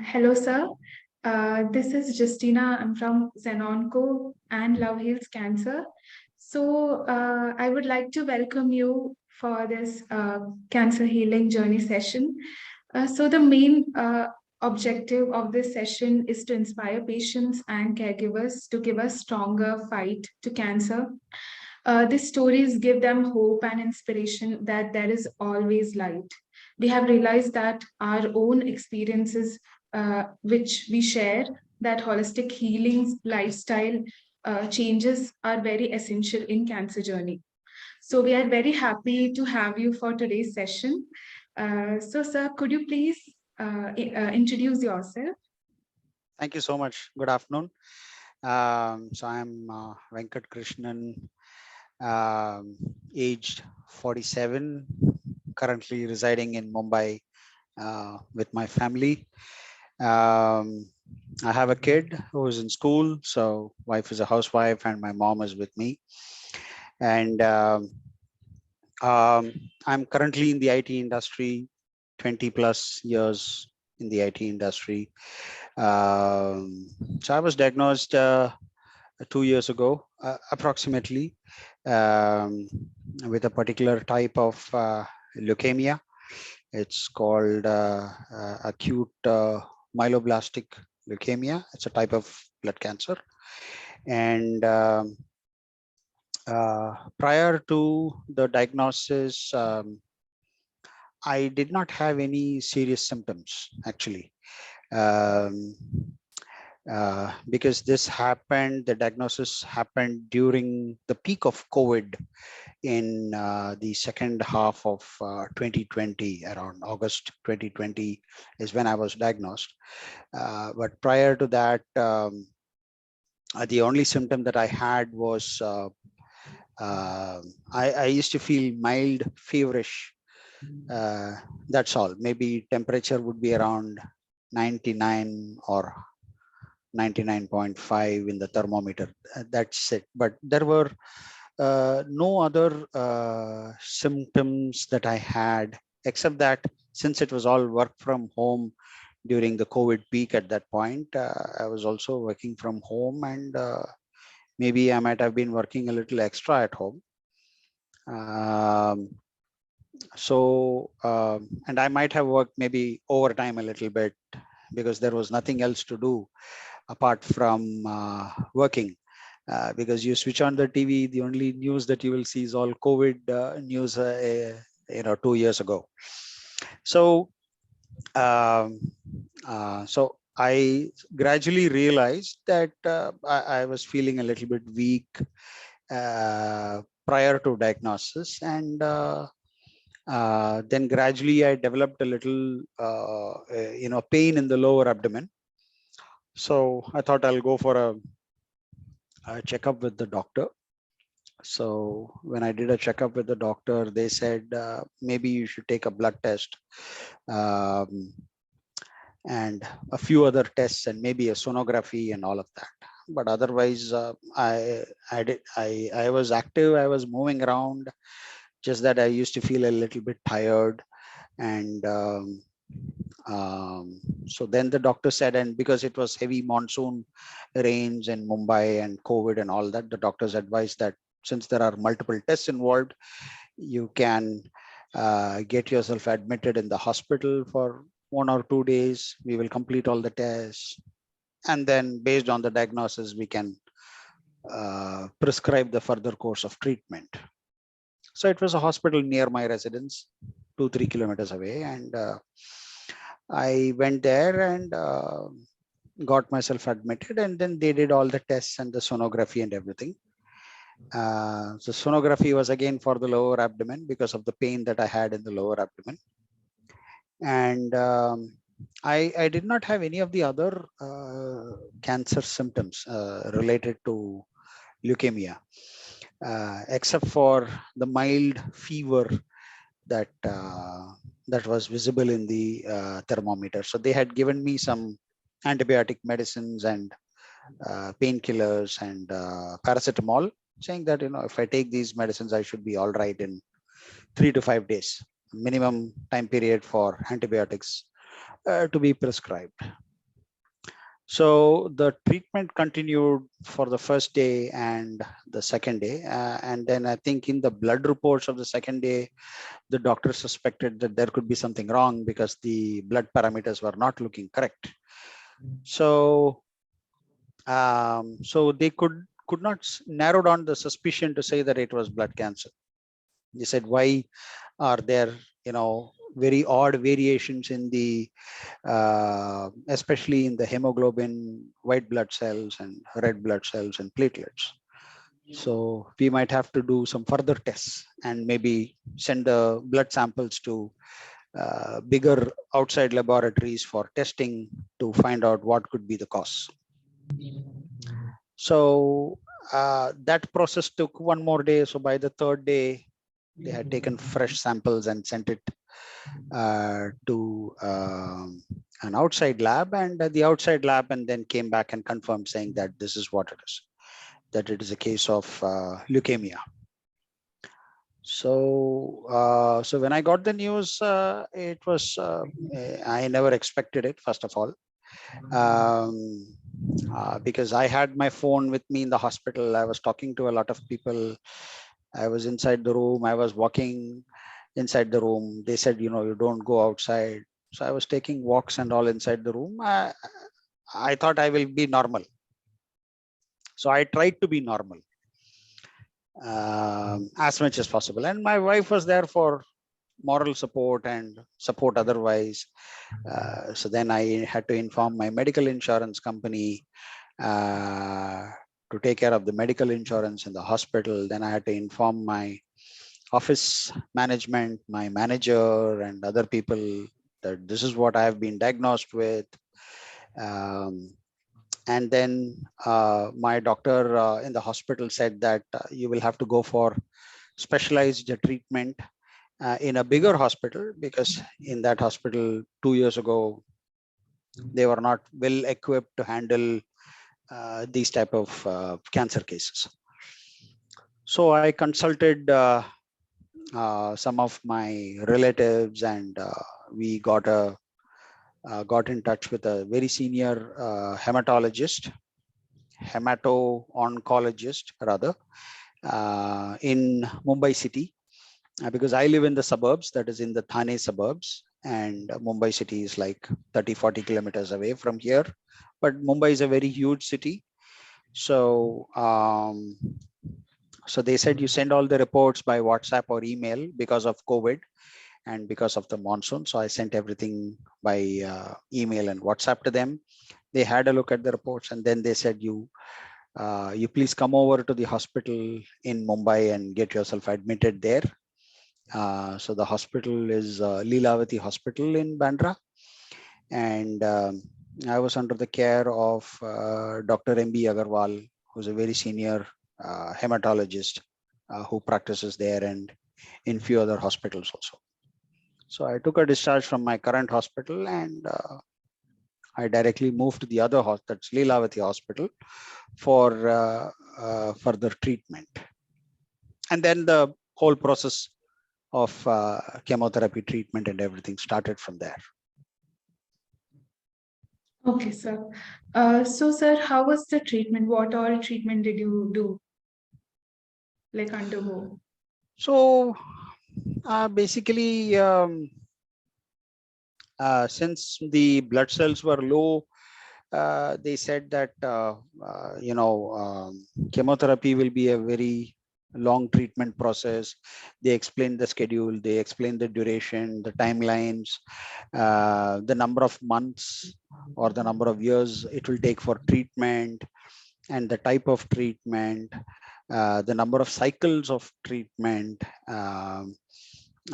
Hello, sir. This is Justina. I'm from Zenonco and Love Heals Cancer. I would like to welcome you for this cancer healing journey session. The main objective of this session is to inspire patients and caregivers to give a stronger fight to cancer. These stories give them hope and inspiration that there is always light. We have realized that our own experiences, which we share, that holistic healing lifestyle changes are very essential in cancer journey. So we are very happy to have you for today's session. Sir, could you please introduce yourself? Thank you so much. Good afternoon. I'm Venkat Krishnan, aged 47, currently residing in Mumbai with my family. I have a kid who is in school, so wife is a housewife and my mom is with me. And I'm currently in the IT industry, 20 plus years in the IT industry. So I was diagnosed 2 years ago, approximately, with a particular type of leukemia. It's called acute myeloblastic leukemia. It's a type of blood cancer. And prior to the diagnosis, I did not have any serious symptoms, actually. Because the diagnosis happened during the peak of COVID in the second half of 2020, around August 2020 is when I was diagnosed. But prior to that, the only symptom that I had was I used to feel mild feverish. That's all. Maybe temperature would be around 99 or 99.5 in the thermometer. That's it. But there were no other symptoms that I had, except that since it was all work from home during the COVID peak at that point, I was also working from home, and maybe I might have been working a little extra at home. And I might have worked maybe overtime a little bit because there was nothing else to do apart from working. Because you switch on the TV, the only news that you will see is all COVID news, 2 years ago. So I gradually realized that I was feeling a little bit weak prior to diagnosis, and then gradually I developed a little, pain in the lower abdomen. So I thought I'll go for a checkup with the doctor. So when I did a checkup with the doctor, they said maybe you should take a blood test and a few other tests and maybe a sonography and all of that. But otherwise, I was active. I was moving around. Just that I used to feel a little bit tired, and so then the doctor said, and because it was heavy monsoon rains in Mumbai and COVID and all that, the doctors advised that since there are multiple tests involved, you can get yourself admitted in the hospital for 1 or 2 days. We will complete all the tests, and then based on the diagnosis, we can prescribe the further course of treatment. So it was a hospital near my residence, 2-3 kilometers away, and I went there and got myself admitted, and then they did all the tests and the sonography and everything. So sonography was again for the lower abdomen because of the pain that I had in the lower abdomen. And I did not have any of the other cancer symptoms related to leukemia, except for the mild fever that that was visible in the thermometer. So they had given me some antibiotic medicines and painkillers and paracetamol, saying that if I take these medicines, I should be all right in 3 to 5 days, minimum time period for antibiotics to be prescribed. So the treatment continued for the first day and the second day. And then I think in the blood reports of the second day, the doctor suspected that there could be something wrong because the blood parameters were not looking correct. So, so they could not narrow down the suspicion to say that it was blood cancer. They said, why are there, very odd variations in the especially in the hemoglobin, white blood cells and red blood cells and platelets. So we might have to do some further tests and maybe send the blood samples to bigger outside laboratories for testing to find out what could be the cause. So that process took one more day. So by the third day, they had taken fresh samples and sent it to an outside lab, and the outside lab and then came back and confirmed saying that this is what it is, that it is a case of leukemia. So so when I got the news, it was I never expected it, first of all, because I had my phone with me in the hospital. I was talking to a lot of people. I was inside the room. I was walking inside the room. They said, you don't go outside. So I was taking walks and all inside the room. I thought I will be normal. So I tried to be normal as much as possible. And my wife was there for moral support and support otherwise. So then I had to inform my medical insurance company to take care of the medical insurance in the hospital. Then I had to inform my office management, my manager and other people that this is what I have been diagnosed with. And then my doctor in the hospital said that you will have to go for specialized treatment in a bigger hospital, because in that hospital 2 years ago, they were not well equipped to handle these type of cancer cases. So I consulted some of my relatives, and we got in touch with a very senior hematologist, hemato-oncologist rather, in Mumbai city, because I live in the suburbs, that is in the Thane suburbs, and Mumbai city is like 30-40 kilometers away from here. But Mumbai is a very huge city. So so they said you send all the reports by WhatsApp or email because of COVID and because of the monsoon. So I sent everything by email and WhatsApp to them. They had a look at the reports, and then they said, you please come over to the hospital in Mumbai and get yourself admitted there. So the hospital is Leelavati Hospital in Bandra. And I was under the care of Dr. M.B. Agarwal, who's a very senior hematologist who practices there and in few other hospitals also. So I took a discharge from my current hospital, and I directly moved to the other hospital, that's Leelavati Hospital, for further treatment. And then the whole process of chemotherapy treatment and everything started from there. Okay, sir. So, sir, how was the treatment? What all treatment did you do, like undergo? So basically, since the blood cells were low, they said that chemotherapy will be a very long treatment process. They explained the schedule, they explained the duration, the timelines, the number of months or the number of years it will take for treatment, and the type of treatment, the number of cycles of treatment.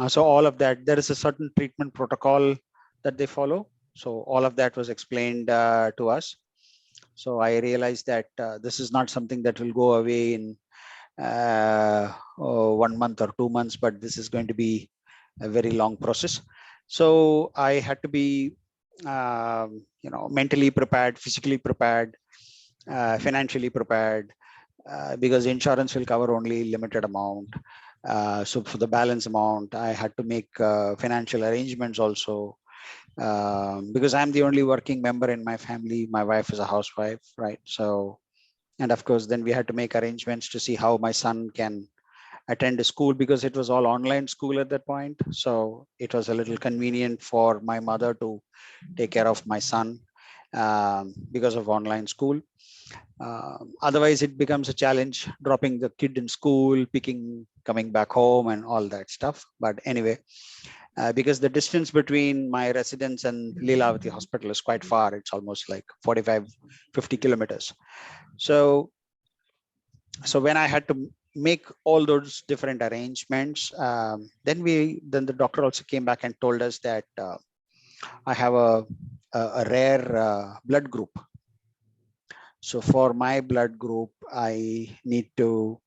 So all of that, there is a certain treatment protocol that they follow. So all of that was explained to us. So I realized that this is not something that will go away in 1 month or 2 months, but this is going to be a very long process. So I had to be, mentally prepared, physically prepared, financially prepared, because insurance will cover only limited amount. So for the balance amount, I had to make financial arrangements also, because I'm the only working member in my family. My wife is a housewife, right? So, and of course, then we had to make arrangements to see how my son can attend a school, because it was all online school at that point. So it was a little convenient for my mother to take care of my son because of online school. Otherwise, it becomes a challenge dropping the kid in school, coming back home, and all that stuff. But anyway, because the distance between my residence and Leelavati Hospital is quite far, it's almost like 45, 50 kilometers. So, so when I had to make all those different arrangements, then the doctor also came back and told us that I have a rare blood group. So for my blood group, I need to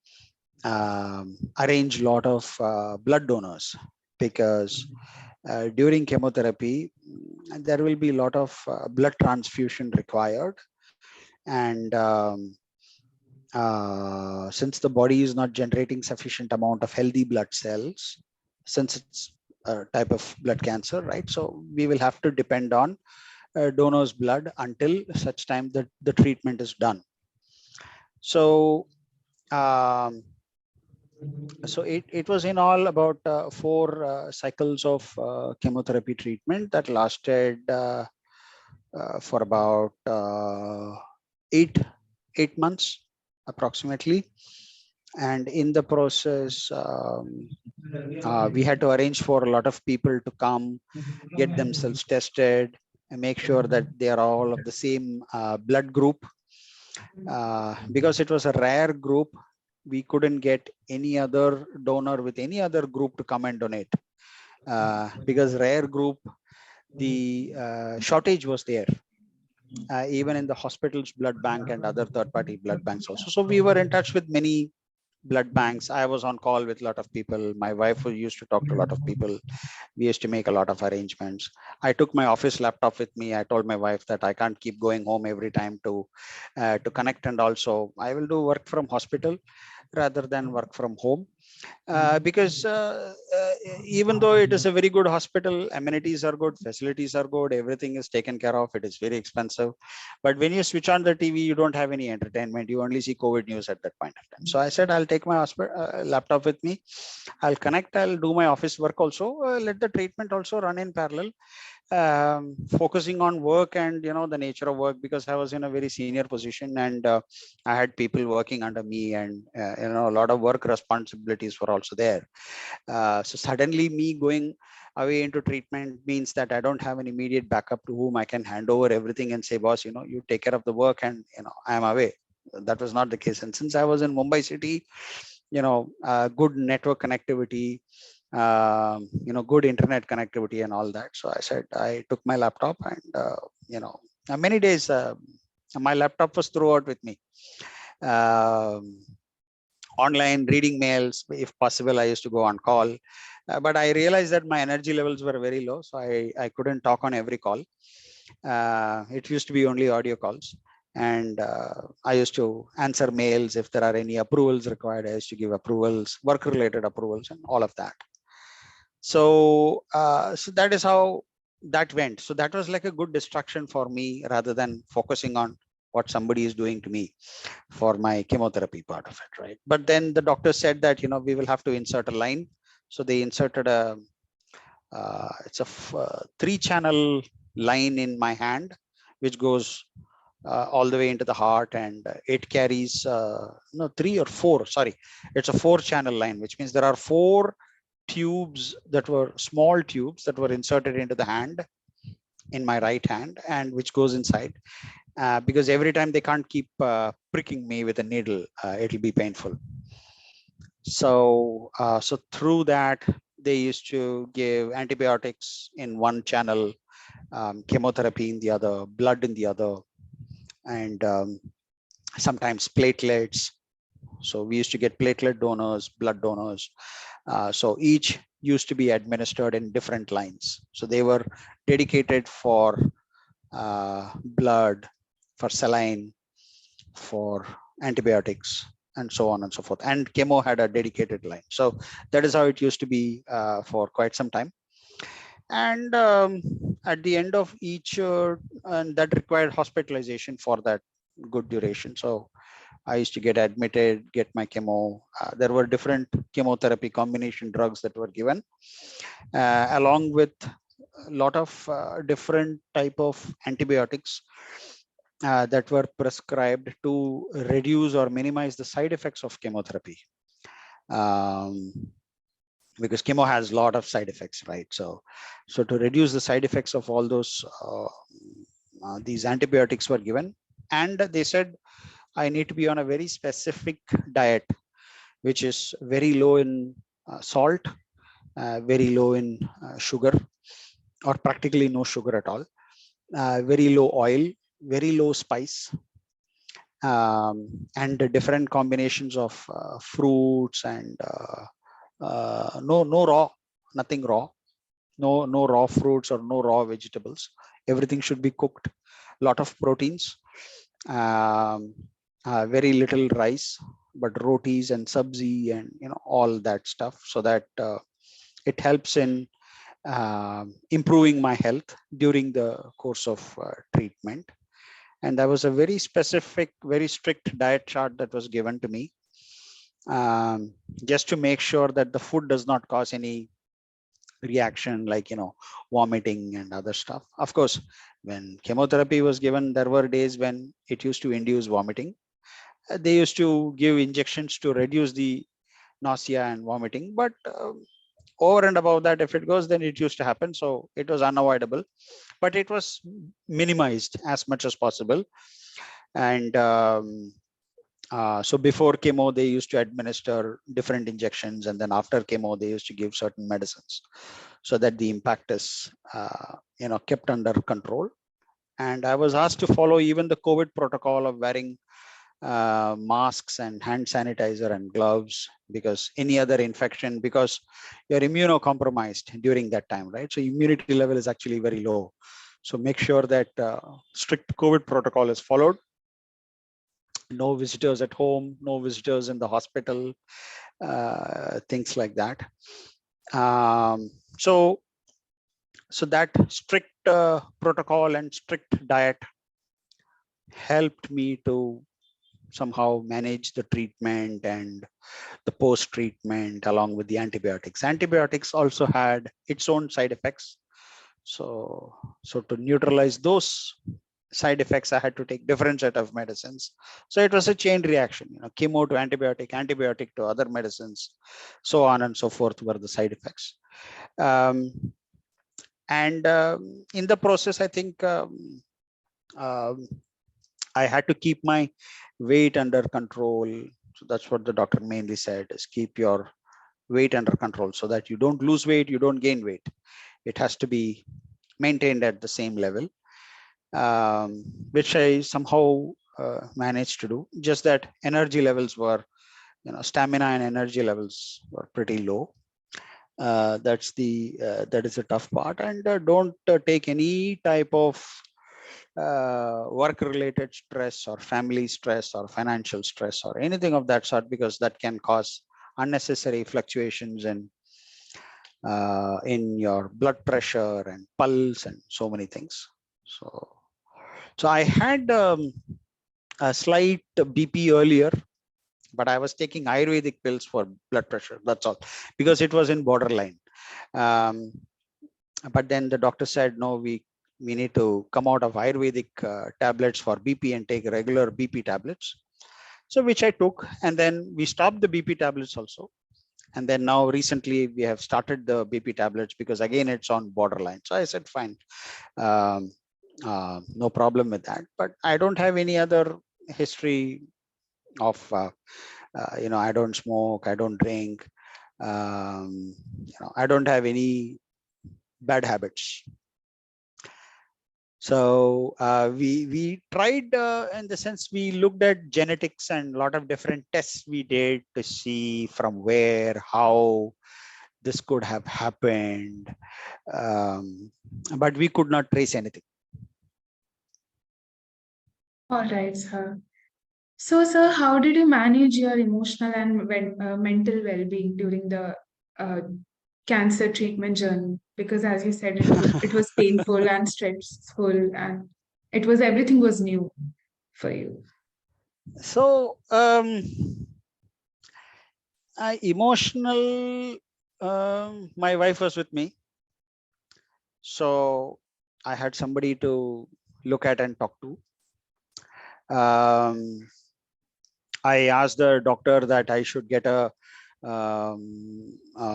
arrange a lot of blood donors, because during chemotherapy, there will be a lot of blood transfusion required. And since the body is not generating sufficient amount of healthy blood cells, since it's a type of blood cancer, right? So we will have to depend on donor's blood until such time that the treatment is done. So um, it was in all about 4 cycles of chemotherapy treatment that lasted for about 8 months approximately. And in the process, we had to arrange for a lot of people to come, get themselves tested, and make sure that they are all of the same blood group. Because it was a rare group, we couldn't get any other donor with any other group to come and donate. Because rare group, the shortage was there, even in the hospital's blood bank and other third-party blood banks also. So we were in touch with many blood banks. I was on call with a lot of people. My wife used to talk to a lot of people. We used to make a lot of arrangements. I took my office laptop with me. I told my wife that I can't keep going home every time to connect, and also I will do work from hospital rather than work from home. Because even though it is a very good hospital, amenities are good, facilities are good, everything is taken care of, it is very expensive. But when you switch on the TV, you don't have any entertainment. You only see COVID news at that point of time. So I said, I'll take my laptop with me. I'll connect, I'll do my office work also, let the treatment also run in parallel, focusing on work and the nature of work, because I was in a very senior position, and I had people working under me, and a lot of work responsibilities were also there. So suddenly me going away into treatment means that I don't have an immediate backup to whom I can hand over everything and say, boss, you take care of the work, and I am away. That was not the case. And since I was in Mumbai city, good network connectivity, good internet connectivity and all that. So I said, I took my laptop, and many days my laptop was throughout with me. Um, Online reading mails, if possible, I used to go on call. But I realized that my energy levels were very low, so I couldn't talk on every call. It used to be only audio calls. And I used to answer mails. If there are any approvals required, I used to give approvals, work related approvals, and all of that. So so that is how that went. So that was like a good distraction for me, rather than focusing on what somebody is doing to me for my chemotherapy part of it, right? But then the doctor said that we will have to insert a line. So they inserted a it's a 3-channel line in my hand, which goes all the way into the heart, and it carries no, 3 or 4, sorry, it's a 4-channel line, which means there are 4 tubes, that were small tubes, that were inserted into the hand, in my right hand, and which goes inside, because every time they can't keep pricking me with a needle, it'll be painful. So so through that, they used to give antibiotics in one channel, chemotherapy in the other, blood in the other, and sometimes platelets. So we used to get platelet donors, blood donors. So each used to be administered in different lines. So they were dedicated for blood, for saline, for antibiotics, and so on and so forth. And chemo had a dedicated line. So that is how it used to be for quite some time. And at the end of each, and that required hospitalization for that good duration. So I used to get admitted, get my chemo. There were different chemotherapy combination drugs that were given, along with a lot of different type of antibiotics that were prescribed to reduce or minimize the side effects of chemotherapy. Because chemo has a lot of side effects, right? So to reduce the side effects of all those, these antibiotics were given, and they said I need to be on a very specific diet, which is very low in salt, very low in sugar, or practically no sugar at all, very low oil, very low spice, and the different combinations of fruits and no raw, nothing raw, no raw fruits or no raw vegetables. Everything should be cooked. Lot of proteins, very little rice, but rotis and sabzi and all that stuff, so that it helps in improving my health during the course of treatment. And there was a very specific, very strict diet chart that was given to me, just to make sure that the food does not cause any reaction, like vomiting and other stuff. Of course, when chemotherapy was given, there were days when it used to induce vomiting. They used to give injections to reduce the nausea and vomiting, but over and above that, if it goes, then it used to happen. So it was unavoidable, but it was minimized as much as possible. And so before chemo, they used to administer different injections, and then after chemo, they used to give certain medicines, so that the impact is kept under control. And I was asked to follow even the COVID protocol of wearing masks and hand sanitizer and gloves, because any other infection, because you're immunocompromised during that time, right? So immunity level is actually very low. So make sure that strict COVID protocol is followed. No visitors at home, no visitors in the hospital, things like that. So that strict protocol and strict diet helped me to somehow manage the treatment and the post treatment along with the antibiotics. Antibiotics also had its own side effects. So to neutralize those side effects, I had to take different set of medicines. So it was a chain reaction, chemo to antibiotic, antibiotic to other medicines, so on and so forth were the side effects. And in the process, I think I had to keep my weight under control. So that's what the doctor mainly said, is keep your weight under control so that you don't lose weight, you don't gain weight. It has to be maintained at the same level, which I somehow managed to do. Just that energy levels were, stamina and energy levels were pretty low. That is a tough part. And don't take any type of work related stress or family stress or financial stress or anything of that sort, because that can cause unnecessary fluctuations in your blood pressure and pulse and so many things. So I had a slight BP earlier, but I was taking Ayurvedic pills for blood pressure. That's all, because it was in borderline. But then the doctor said, no, we need to come out of Ayurvedic tablets for BP and take regular BP tablets. So which I took, and then we stopped the BP tablets also. And then now recently we have started the BP tablets, because again, it's on borderline. So I said, fine, no problem with that. But I don't have any other history of, I don't smoke, I don't drink, I don't have any bad habits. So we tried, in the sense, we looked at genetics and a lot of different tests we did to see from where, how this could have happened, but we could not trace anything. All right, sir. So, sir, how did you manage your emotional and mental well-being during the uh, cancer treatment journey? Because, as you said, it was painful and stressful, and everything was new for you. So, emotional. My wife was with me, so I had somebody to look at and talk to. Um, I asked the doctor that I should get a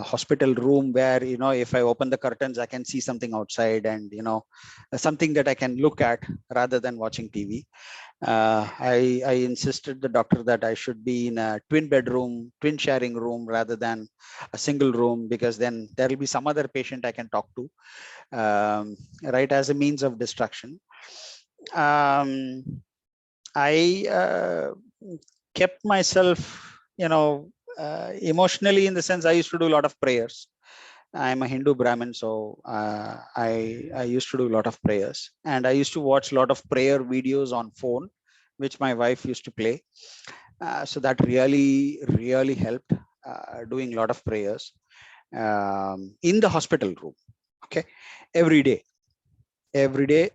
hospital room where, if I open the curtains, I can see something outside, and something that I can look at rather than watching TV. I insisted the doctor that I should be in a twin bedroom, twin sharing room rather than a single room, because then there will be some other patient I can talk to, right, as a means of distraction. Um, I kept myself, emotionally, in the sense I used to do a lot of prayers. I'm a Hindu Brahmin, so I used to do a lot of prayers, and I used to watch a lot of prayer videos on phone, which my wife used to play. So that really helped, doing a lot of prayers in the hospital room. Okay, every day,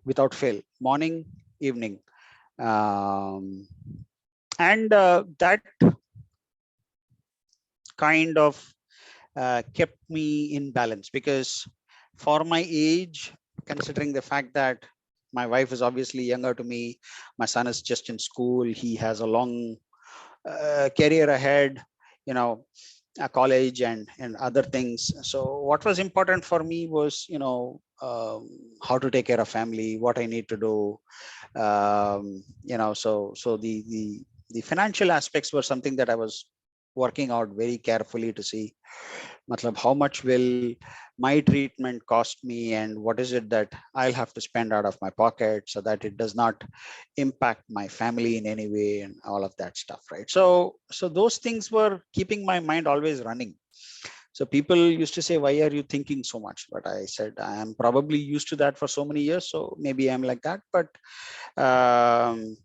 without fail, morning, evening, um, and that kind of kept me in balance, because for my age, considering the fact that my wife is obviously younger to me, my son is just in school, he has a long career ahead, you know college and other things. So what was important for me was, how to take care of family, what I need to do. So the financial aspects were something that I was working out very carefully to see, matlab, how much will my treatment cost me, and what is it that I'll have to spend out of my pocket, so that it does not impact my family in any way, and all of that stuff, right? So those things were keeping my mind always running. So people used to say, why are you thinking so much? But I said, I am probably used to that for so many years, so maybe I'm like that. But um,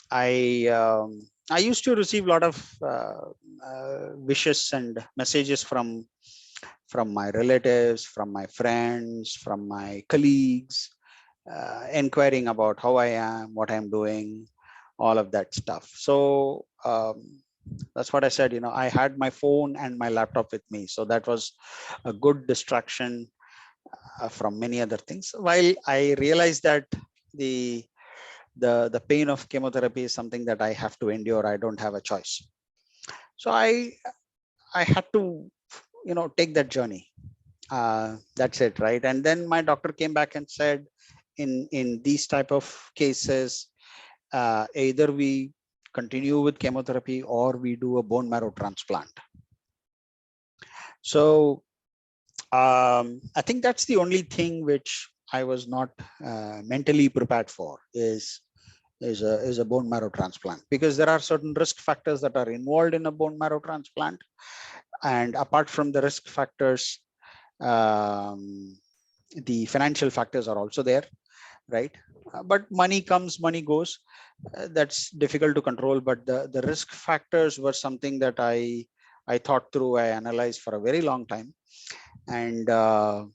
I used to receive a lot of wishes and messages from my relatives, from my friends, from my colleagues, inquiring about how I am, what I'm doing, all of that stuff. So that's what I said. I had my phone and my laptop with me, so that was a good distraction from many other things. While I realized that the the pain of chemotherapy is something that I have to endure, I don't have a choice. So I had to, take that journey. That's it, right? And then my doctor came back and said, in these type of cases, either we continue with chemotherapy or we do a bone marrow transplant. So I think that's the only thing which I was not mentally prepared for, is a bone marrow transplant, because there are certain risk factors that are involved in a bone marrow transplant. And apart from the risk factors, um, the financial factors are also there, right? But money comes, money goes. That's difficult to control. But the risk factors were something that I thought through, I analyzed for a very long time. And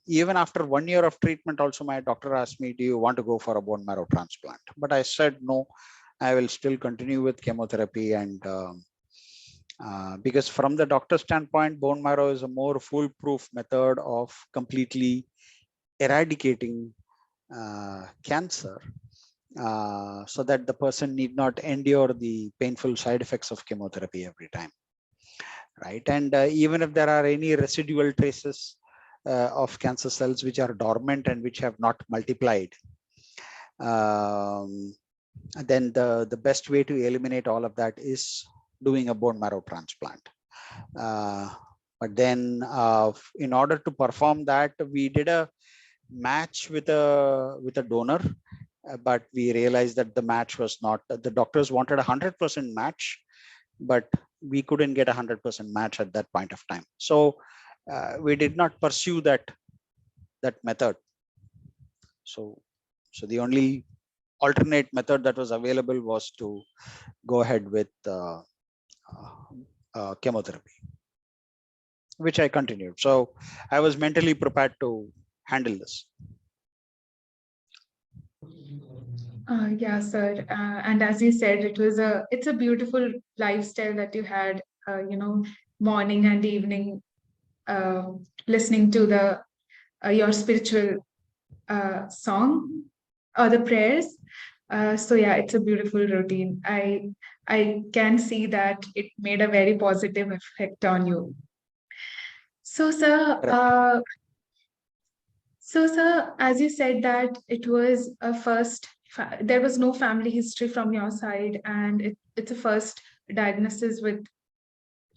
even after 1 year of treatment, also my doctor asked me, do you want to go for a bone marrow transplant? But I said no, I will still continue with chemotherapy. And because from the doctor standpoint, bone marrow is a more foolproof method of completely eradicating cancer, so that the person need not endure the painful side effects of chemotherapy every time, right? And even if there are any residual traces of cancer cells which are dormant and which have not multiplied, um, then the best way to eliminate all of that is doing a bone marrow transplant. Uh, but then, in order to perform that, we did a match with a donor, but we realized that the match was not. The doctors wanted 100% match, but we couldn't get 100% match at that point of time. So we did not pursue that method. So the only alternate method that was available was to go ahead with chemotherapy, which I continued. So I was mentally prepared to handle this. Yeah, sir. And as you said, it's a beautiful lifestyle that you had. Morning and evening, uh, listening to the your spiritual song or the prayers. So yeah, it's a beautiful routine. I can see that it made a very positive effect on you. So, sir, Correct. as you said that it was a there was no family history from your side, and it's a first diagnosis with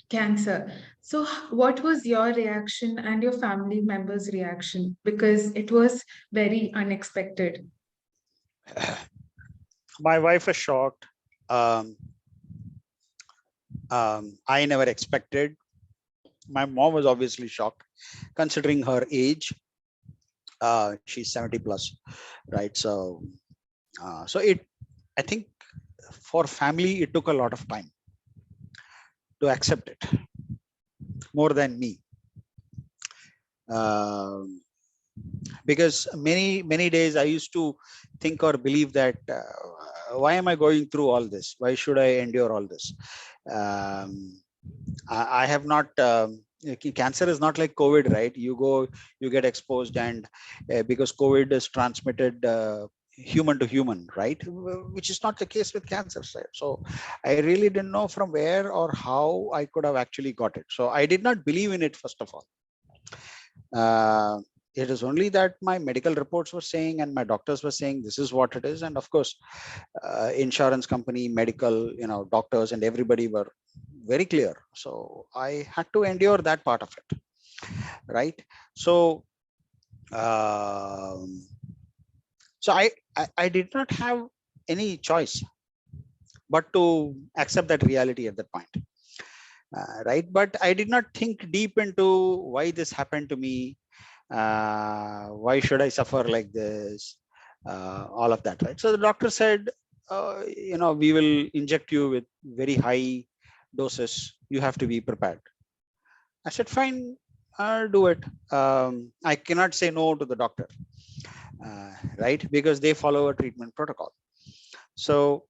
cancer. So, what was your reaction and your family members' reaction? Because it was very unexpected. My wife was shocked. Um, I never expected. My mom was obviously shocked, considering her age. She's 70 plus, right? So it, I think, for family, it took a lot of time to accept it, more than me. Um, because many days I used to think or believe that why am I going through all this? Why should I endure all this? Um, I have not. Cancer is not like COVID, right? You go, you get exposed, and because COVID is transmitted human to human, right? Which is not the case with cancer. So I really didn't know from where or how I could have actually got it. So I did not believe in it, first of all. Uh, it is only that my medical reports were saying and my doctors were saying this is what it is, and of course, insurance company, medical, doctors, and everybody were very clear. So I had to endure that part of it, right? So, um, so I did not have any choice but to accept that reality at that point, right? But I did not think deep into why this happened to me. Why should I suffer like this? All of that, right? So the doctor said, we will inject you with very high doses. You have to be prepared. I said, fine, I'll do it. I cannot say no to the doctor, right? Because they follow a treatment protocol. So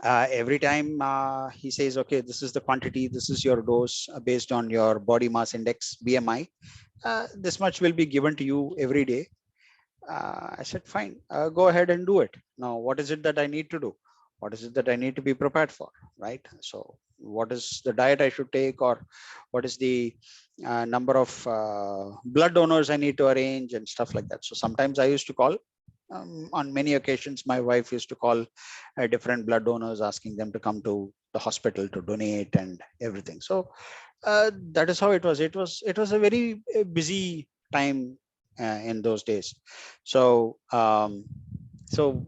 every time he says, okay, this is the quantity, this is your dose based on your body mass index, BMI. This much will be given to you every day. I said, fine, go ahead and do it. Now, what is it that I need to do? What is it that I need to be prepared for, right? So what is the diet I should take, or what is the number of blood donors I need to arrange and stuff like that. So sometimes I used to call, on many occasions, my wife used to call different blood donors, asking them to come to the hospital to donate and everything. So that is how it was. It was a very busy time in those days. So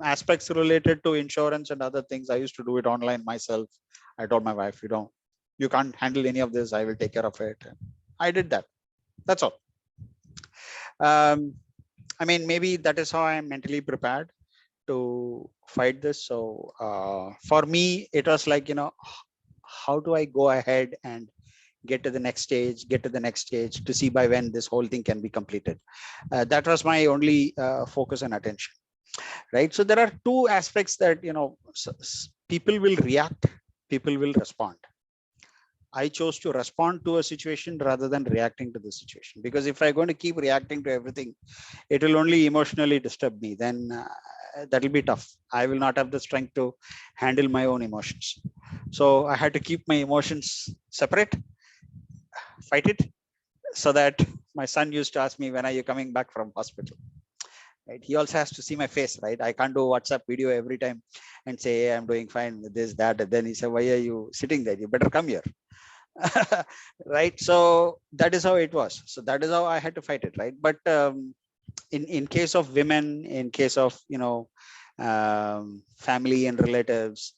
aspects related to insurance and other things, I used to do it online myself. I told my wife, you can't handle any of this, I will take care of it. I did that. That's all. I mean, maybe that is how I am mentally prepared to fight this. So for me, it was like, how do I go ahead and get to the next stage, to see by when this whole thing can be completed. That was my only focus and attention, right? So there are two aspects that, people will react, people will respond. I chose to respond to a situation rather than reacting to the situation, because if I'm going to keep reacting to everything, it will only emotionally disturb me. Then that will be tough. I will not have the strength to handle my own emotions. So I had to keep my emotions separate, fight it, so that my son used to ask me, when are you coming back from hospital, right? He also has to see my face, right? I can't do WhatsApp video every time and say, hey, I'm doing fine with this, that, and then he said, why are you sitting there? You better come here. Right? So that is how it was. So that is how I had to fight it, right? But in case of women, in case of family and relatives,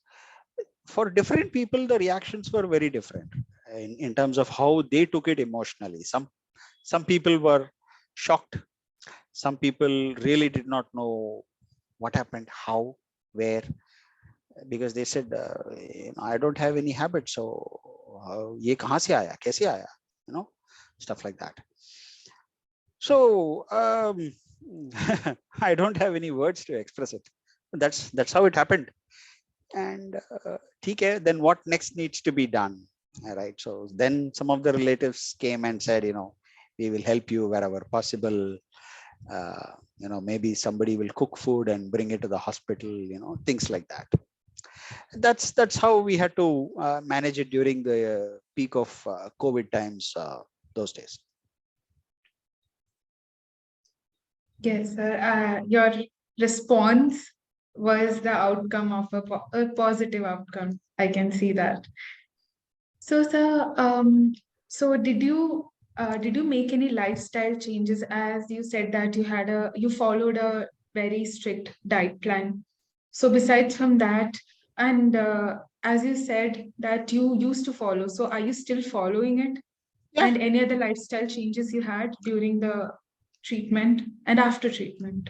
for different people the reactions were very different in terms of how they took it emotionally. Some people were shocked. Some people really did not know what happened, how. where, because they said, I don't have any habit, so ye kahan se aaya, kaise aaya, stuff like that. So I don't have any words to express it. That's how it happened. And TK, then what next needs to be done? All right. So then some of the relatives came and said, we will help you wherever possible. Maybe somebody will cook food and bring it to the hospital, things like that. That's how we had to manage it during the peak of COVID times those days. Yes, sir. Your response was the outcome of a positive outcome. I can see that. So, sir, so did you make any lifestyle changes? As you said that you followed a very strict diet plan. So besides from that, and as you said that you used to follow, so are you still following it? Yeah. And any other lifestyle changes you had during the treatment and after treatment?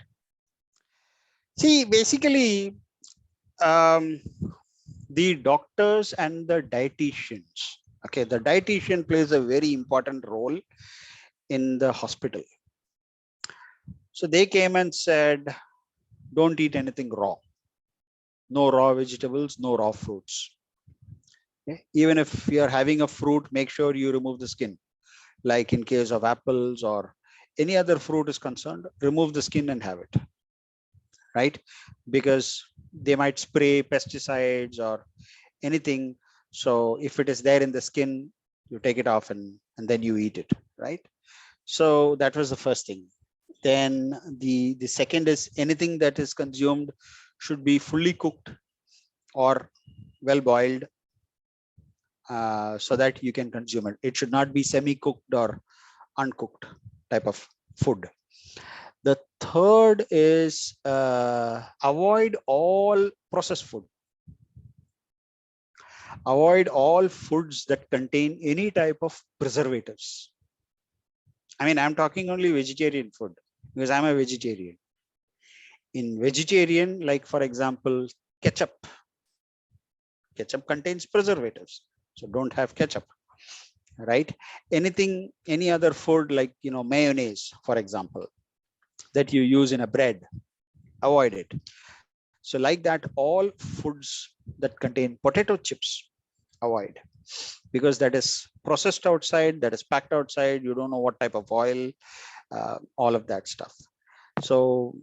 See, basically, um, the doctors and the dietitians. Okay, the dietitian plays a very important role in the hospital. So they came and said, don't eat anything raw. No raw vegetables, no raw fruits. Okay? Even if you're having a fruit, make sure you remove the skin. Like in case of apples or any other fruit is concerned, remove the skin and have it. Right? Because they might spray pesticides or anything. So if it is there in the skin, you take it off and then you eat it. Right? So that was the first thing. Then the second is anything that is consumed should be fully cooked or well boiled, so that you can consume it. It should not be semi-cooked or uncooked type of food. The third is avoid all processed food. Avoid all foods that contain any type of preservatives. I mean, I'm talking only vegetarian food because I'm a vegetarian. In vegetarian, like for example, ketchup. Ketchup contains preservatives, so don't have ketchup, right? Anything, any other food like mayonnaise, for example, that you use in a bread, avoid it. So like that, all foods that contain potato chips, avoid, because that is processed outside, that is packed outside. You don't know what type of oil, all of that stuff. So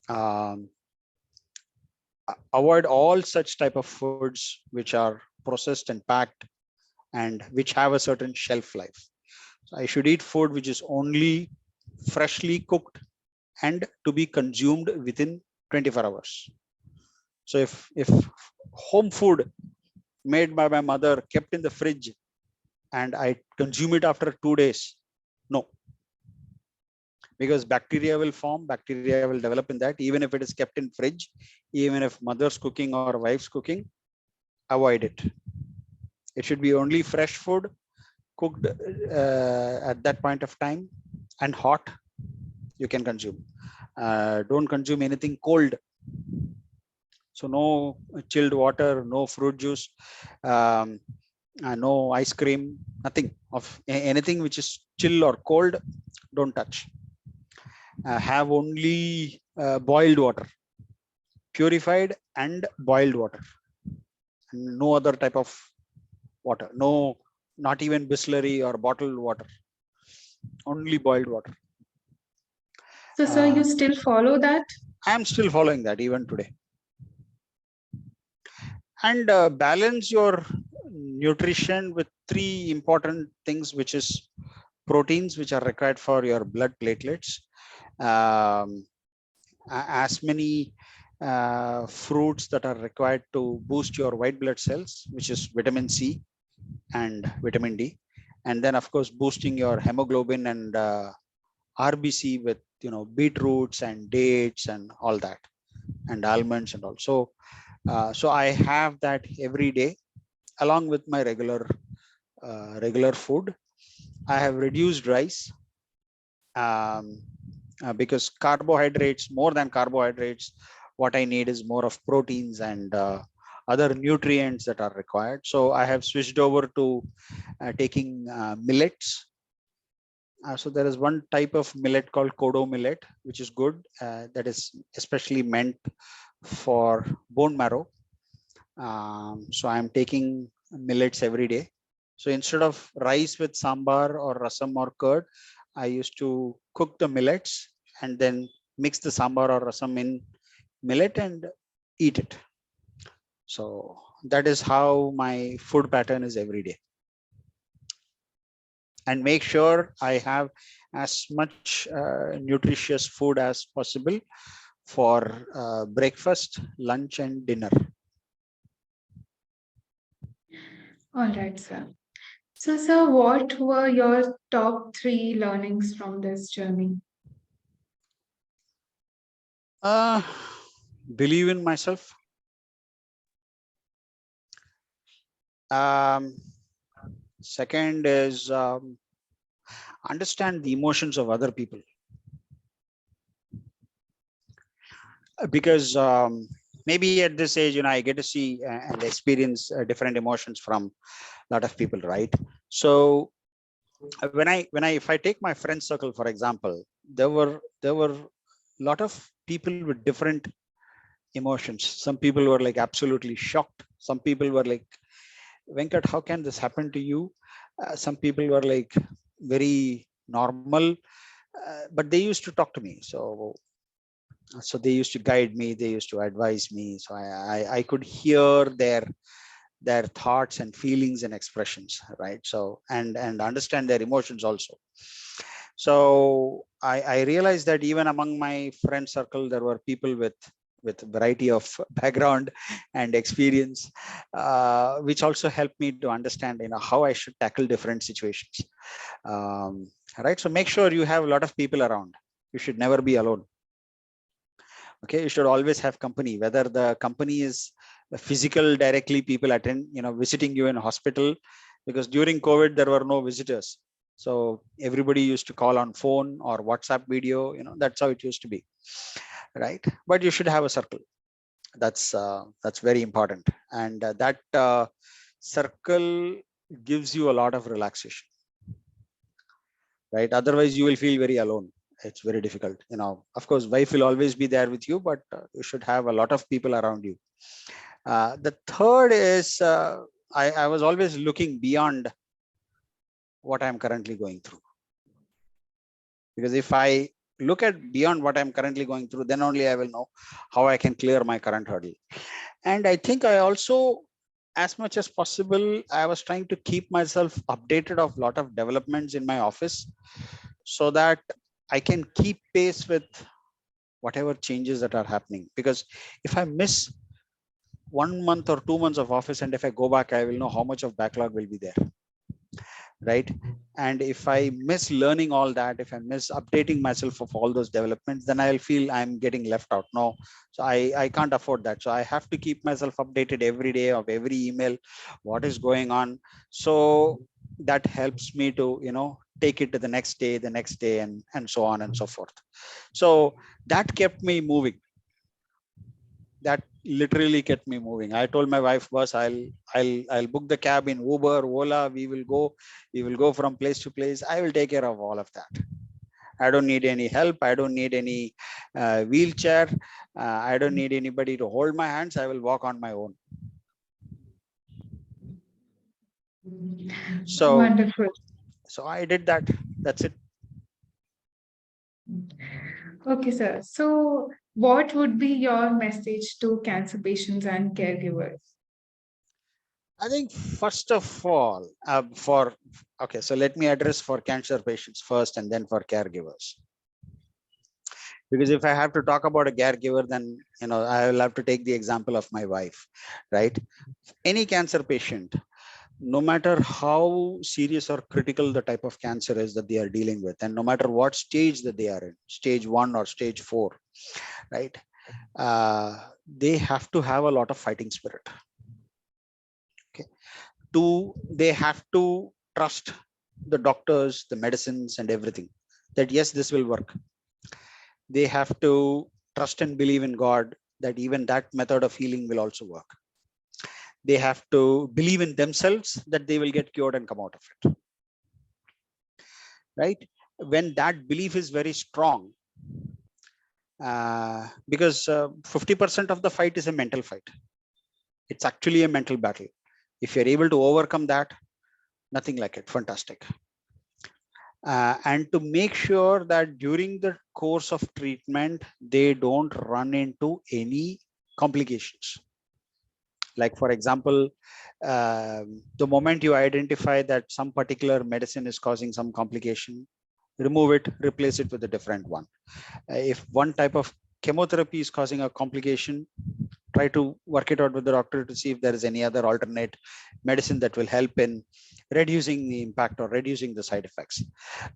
um, avoid all such type of foods which are processed and packed and which have a certain shelf life. So I should eat food which is only freshly cooked and to be consumed within 24 hours. So if home food made by my mother kept in the fridge and I consume it after 2 days, no, because bacteria will form, bacteria will develop in that. Even if it is kept in fridge, even if mother's cooking or wife's cooking, avoid it. It should be only fresh food cooked at that point of time and hot, you can consume. Don't consume anything cold. So no chilled water, no fruit juice, no ice cream, nothing of anything which is chill or cold, don't touch. Have only boiled water, purified and boiled water, and no other type of water. No, not even Bisleri or bottled water, only boiled water. So, sir, you still follow that? I am still following that even today. And balance your nutrition with three important things, which is proteins, which are required for your blood platelets, as many fruits that are required to boost your white blood cells, which is vitamin C and vitamin D, and then of course boosting your hemoglobin and RBC with beetroots and dates and all that, and almonds and all. So so I have that every day along with my regular food. I have reduced rice, because carbohydrates, more than carbohydrates, what I need is more of proteins and other nutrients that are required. So I have switched over to taking millets. So there is one type of millet called kodo millet, which is good. That is especially meant for bone marrow. So I'm taking millets every day. So instead of rice with sambar or rasam or curd, I used to cook the millets and then mix the sambar or rasam in millet and eat it. So that is how my food pattern is every day. And make sure I have as much nutritious food as possible for breakfast, lunch, and dinner. All right, sir. So, sir, what were your top three learnings from this journey? Uh, believe in myself. Um, Second is understand the emotions of other people, because maybe at this age, I get to see and experience different emotions from a lot of people, right? So if I take my friend circle, for example, there were a lot of people with different emotions. Some people were like absolutely shocked. Some people were like, Venkat, how can this happen to you? Some people were like very normal, but they used to talk to me. So they used to guide me. They used to advise me. So I could hear their thoughts and feelings and expressions, right? So and understand their emotions also. So I realized that even among my friend circle, there were people with variety of background and experience, which also helped me to understand, how I should tackle different situations. Right. So make sure you have a lot of people around. You should never be alone. Okay, you should always have company, whether the company is physical, directly people attend, visiting you in hospital, because during COVID there were no visitors. So everybody used to call on phone or WhatsApp video. That's how it used to be, right? But you should have a circle. That's very important. And that circle gives you a lot of relaxation, right? Otherwise you will feel very alone. It's very difficult. Of course wife will always be there with you, but you should have a lot of people around you. The third is, I was always looking beyond what I'm currently going through, because if I look at beyond what I'm currently going through, then only I will know how I can clear my current hurdle. And I think I also, as much as possible, I was trying to keep myself updated of a lot of developments in my office, so that I can keep pace with whatever changes that are happening. Because if I miss 1 month or 2 months of office, and if I go back, I will know how much of backlog will be there, right? And if I miss learning all that, if I miss updating myself of all those developments, then I'll feel I'm getting left out. No, so I can't afford that. So I have to keep myself updated every day of every email, what is going on. So that helps me to take it to the next day, and so on and so forth. So that kept me moving. That literally kept me moving. I told my wife, boss, I'll book the cab in Uber, Ola. We will go from place to place. I will take care of all of that. I don't need any help. I don't need any wheelchair. I don't need anybody to hold my hands. I will walk on my own. so Wonderful. so I did that. That's it. Okay, sir. So, what would be your message to cancer patients and caregivers? I think first of all, for okay, so let me address for cancer patients first and then for caregivers. Because if I have to talk about a caregiver, then I will have to take the example of my wife, right? Any cancer patient, no matter how serious or critical the type of cancer is that they are dealing with, and no matter what stage that they are in, stage 1 or stage 4, right? They have to have a lot of fighting spirit. Okay. Two, they have to trust the doctors, the medicines, and everything, that yes, this will work. They have to trust and believe in God, that even that method of healing will also work. They have to believe in themselves that they will get cured and come out of it. Right? When that belief is very strong, because 50% of the fight is a mental fight. It's actually a mental battle. If you're able to overcome that, nothing like it. Fantastic. And to make sure that during the course of treatment, they don't run into any complications. Like, for example, the moment you identify that some particular medicine is causing some complication, remove it, replace it with a different one. If one type of chemotherapy is causing a complication, try to work it out with the doctor to see if there is any other alternate medicine that will help in reducing the impact or reducing the side effects,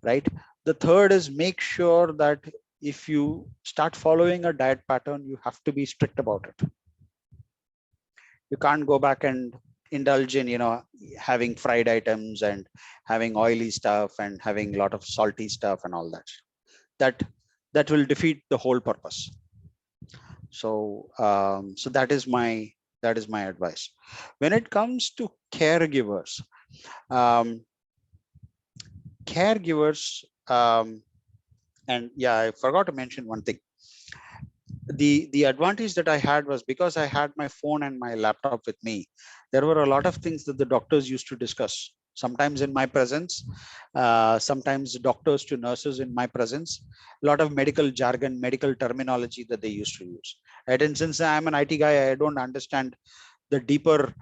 right? The third is make sure that if you start following a diet pattern, you have to be strict about it. You can't go back and indulge in, having fried items and having oily stuff and having a lot of salty stuff and all that will defeat the whole purpose. So so that is my advice. When it comes to caregivers, and yeah, I forgot to mention one thing. The advantage that I had was because I had my phone and my laptop with me. There were a lot of things that the doctors used to discuss, sometimes in my presence, sometimes doctors to nurses in my presence, a lot of medical jargon, medical terminology that they used to use. And since I'm an IT guy, I don't understand the deeper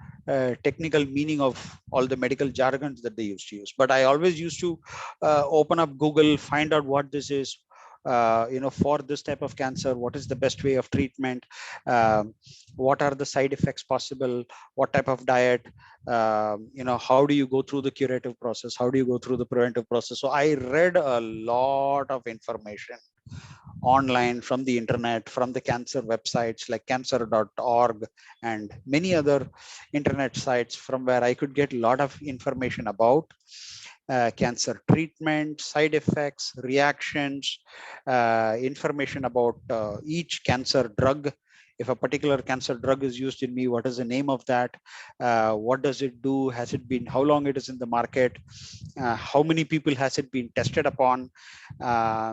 technical meaning of all the medical jargons that they used to use. But I always used to open up Google, find out what this is, for this type of cancer, what is the best way of treatment, what are the side effects possible, what type of diet, how do you go through the curative process, how do you go through the preventive process. So I read a lot of information online, from the internet, from the cancer websites like cancer.org and many other internet sites, from where I could get a lot of information about cancer treatment, side effects, reactions, information about each cancer drug. If a particular cancer drug is used in me, what is the name of that? What does it do? Has it been, how long it is in the market? How many people has it been tested upon?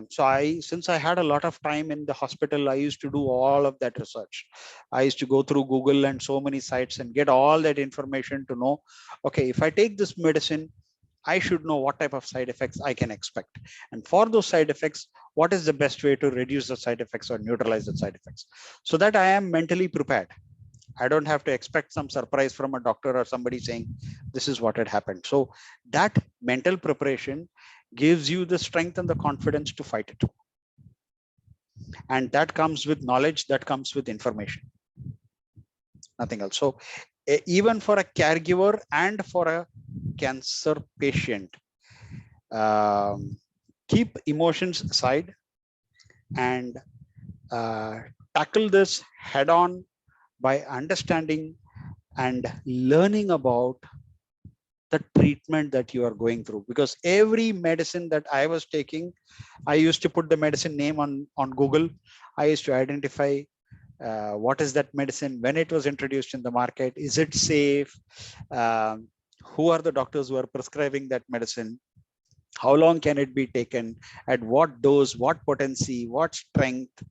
Since I had a lot of time in the hospital, I used to do all of that research. I used to go through Google and so many sites and get all that information to know, okay, if I take this medicine, I should know what type of side effects I can expect. And for those side effects, what is the best way to reduce the side effects or neutralize the side effects, so that I am mentally prepared. I don't have to expect some surprise from a doctor or somebody saying, this is what had happened. So that mental preparation gives you the strength and the confidence to fight it. And that comes with knowledge, that comes with information, nothing else. So even for a caregiver and for a cancer patient, keep emotions aside and tackle this head on by understanding and learning about the treatment that you are going through. Because every medicine that I was taking, I used to put the medicine name on Google. I used to identify what is that medicine, when it was introduced in the market, is it safe, who are the doctors who are prescribing that medicine, how long can it be taken, at what dose, what potency, what strength,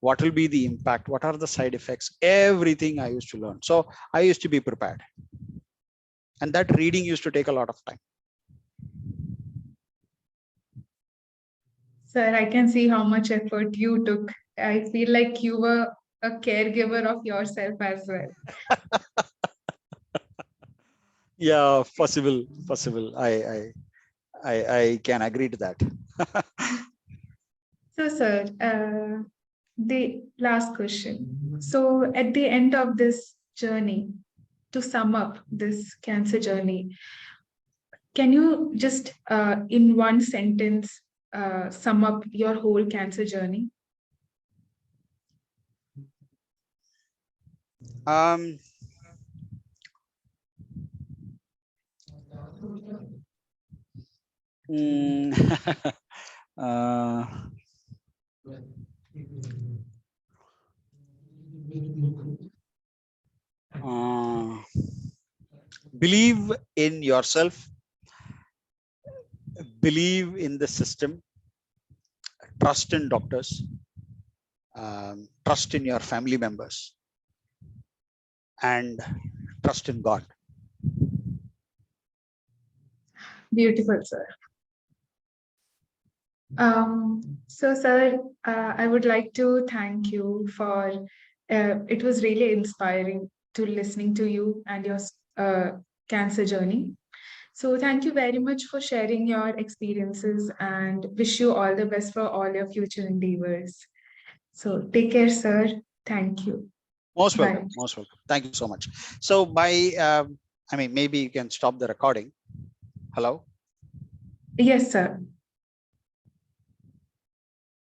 what will be the impact, what are the side effects, everything I used to learn. So I used to be prepared, and that reading used to take a lot of time. Sir, I can see how much effort you took. I feel like you were a caregiver of yourself as well. Yeah, possible. I can agree to that. So, sir, the last question. So, at the end of this journey, to sum up this cancer journey, can you just, in one sentence, sum up your whole cancer journey? um mm, uh, Believe in yourself, believe in the system, trust in doctors, trust in your family members, and trust in God. Beautiful, sir. So, sir, I would like to thank you for it was really inspiring to listening to you and your uh, cancer journey. So, thank you very much for sharing your experiences and wish you all the best for all your future endeavors. So, take care, sir. Thank you. Most Bye. welcome. Most welcome. Thank you so much. So maybe you can stop the recording. Hello. Yes, sir.